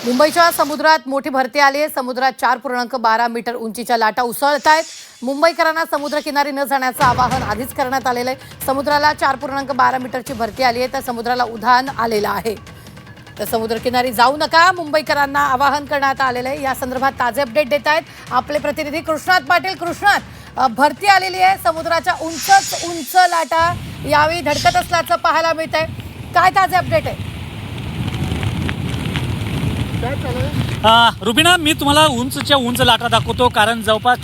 मुंबईच्या समुद्रात मोठी भरती आली आहे। समुद्रात 4.12 मीटर उंचीच्या लाटा उसळत आहेत। मुंबईकरांना समुद्रकिनारी न जाण्याचं आवाहन आधीच करण्यात आलेलं आहे। समुद्राला 4.12 मीटरची भरती आली आहे, तर समुद्राला उधाण आलेलं आहे। तर समुद्रकिनारी जाऊ नका, मुंबईकरांना आवाहन करण्यात आलेलं आहे। या संदर्भात ताजे अपडेट देत आहेत आपले प्रतिनिधी कृष्णात पाटील। कृष्णात, भरती आलेली आहे, समुद्राच्या उंच लाटा यावेळी धडकत असल्याचं पाहायला मिळत आहे। काय ताजे अपडेट आहे? रुबीना, मी तुम्हाला उंचच्या उंच लाटा दाखवतो, कारण जवळपास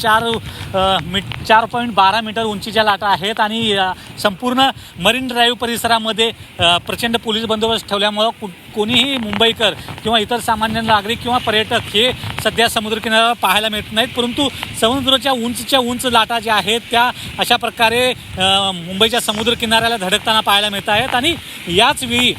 4.12 मीटर उंचीच्या लाटा आहेत आणि संपूर्ण मरीन ड्राईव्ह परिसरामध्ये प्रचंड पोलीस बंदोबस्त ठेवल्यामुळं कोणीही मुंबईकर किंवा इतर सामान्य नागरिक किंवा पर्यटक हे सध्या समुद्रकिनाऱ्यावर पाहायला मिळत नाहीत। परंतु समुद्राच्या उंच लाटा ज्या आहेत त्या अशा प्रकारे मुंबईच्या समुद्रकिनाऱ्याला धडकताना पाहायला मिळत आहेत आणि याच वेळी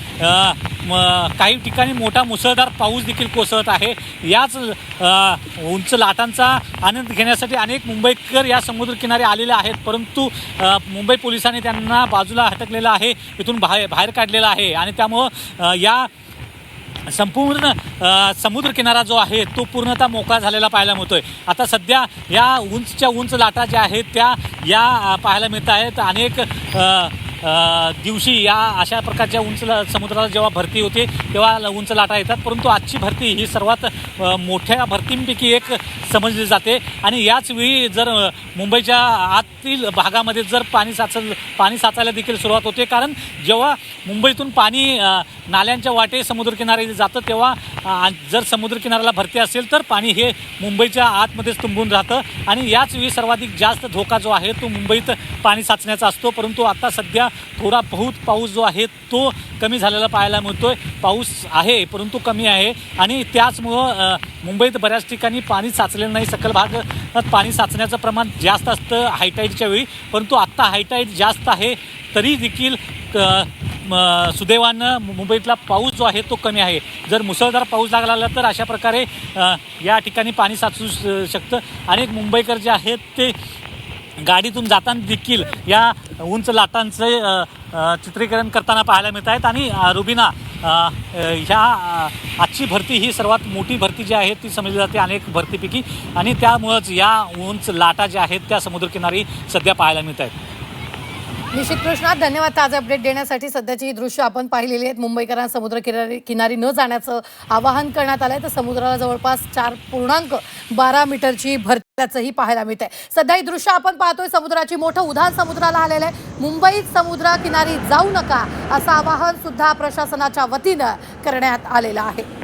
काही ठिकाणी मोठा मुसळधार पाऊस देखील कोसळत आहे। याच उंच लाटांचा आनंद घेण्यासाठी अनेक मुंबईकर या समुद्रकिनारे आलेले आहेत, परंतु मुंबई पोलिसांनी त्यांना बाजूला हटकलेलं आहे, इथून बाहेर काढलेलं आहे आणि त्यामुळं या संपूर्ण समुद्रकिनारा जो आहे तो पूर्णतः मोकळा झालेला पाहायला मिळतोय। आता सध्या या उंच लाटा ज्या आहेत त्या पाहायला मिळत आहेत। अनेक दिवशी या अशा प्रकारच्या उंच समुद्राला जेव्हा भरती होते तेव्हा उंच लाटा येतात, परंतु आजची भरती ही सर्वात मोठ्या भरतींपैकी एक समजली जाते आणि याच वेळी जर मुंबईच्या आतील भागामध्ये जर पाणी साचायला देखील सुरुवात होते, कारण जेव्हा मुंबईतून पाणी नाल्यांच्या वाटे समुद्रकिनारी जातं तेव्हा जर समुद्रकिनाऱ्याला भरती असेल तर पाणी हे मुंबईच्या आतमध्येच तुंबून राहतं आणि याच वेळी सर्वाधिक जास्त धोका जो आहे तो मुंबईत पाणी साचण्याचा असतो। परंतु आता सध्या थोडा बहुत पाऊस जो आहे तो कमी झालेला पाहायला मिळतोय। पाऊस आहे परंतु कमी आहे आणि त्याचमुळं मुंबईत बऱ्याच ठिकाणी पाणी साचलेलं नाही। सखल भागात पाणी साचण्याचं प्रमाण जास्त असतं हायटाईडच्या वेळी, परंतु आत्ता हायटाईड जास्त आहे तरी देखील सुदैवानं मुंबईतला पाऊस जो आहे तो कमी आहे। जर मुसळधार पाऊस लागला तर अशा प्रकारे या ठिकाणी पाणी साचू शकतं। अनेक मुंबईकर जे आहेत ते गाडीतून जाताना देखील या उंच लाटांचं चित्रीकरण करताना पाहायला मिळत आहेत आणि रुबीना, ह्या आजची भरती ही सर्वात मोठी भरती जी आहे ती समजली जाते अनेक भरतीपैकी आणि त्यामुळंच या उंच लाटा ज्या आहेत त्या समुद्रकिनारी सध्या पाहायला मिळत आहेत। निश्चित कृष्णात, धन्यवाद ताजे अपडेट देण्यासाठी। सध्याची ही दृश्य आपण पाहिलेली आहेत। मुंबईकरांना समुद्रकिनारी न जाण्याचं आवाहन करण्यात आलंय, तर समुद्राला जवळपास 4.12 मीटरची भरतीचंही पाहायला मिळत आहे। सध्या ही दृश्य आपण पाहतोय, समुद्राची मोठं उधाण समुद्राला आलेलं आहे। मुंबईत समुद्रकिनारी जाऊ नका असं आवाहन सुद्धा प्रशासनाच्या वतीनं करण्यात आलेलं आहे।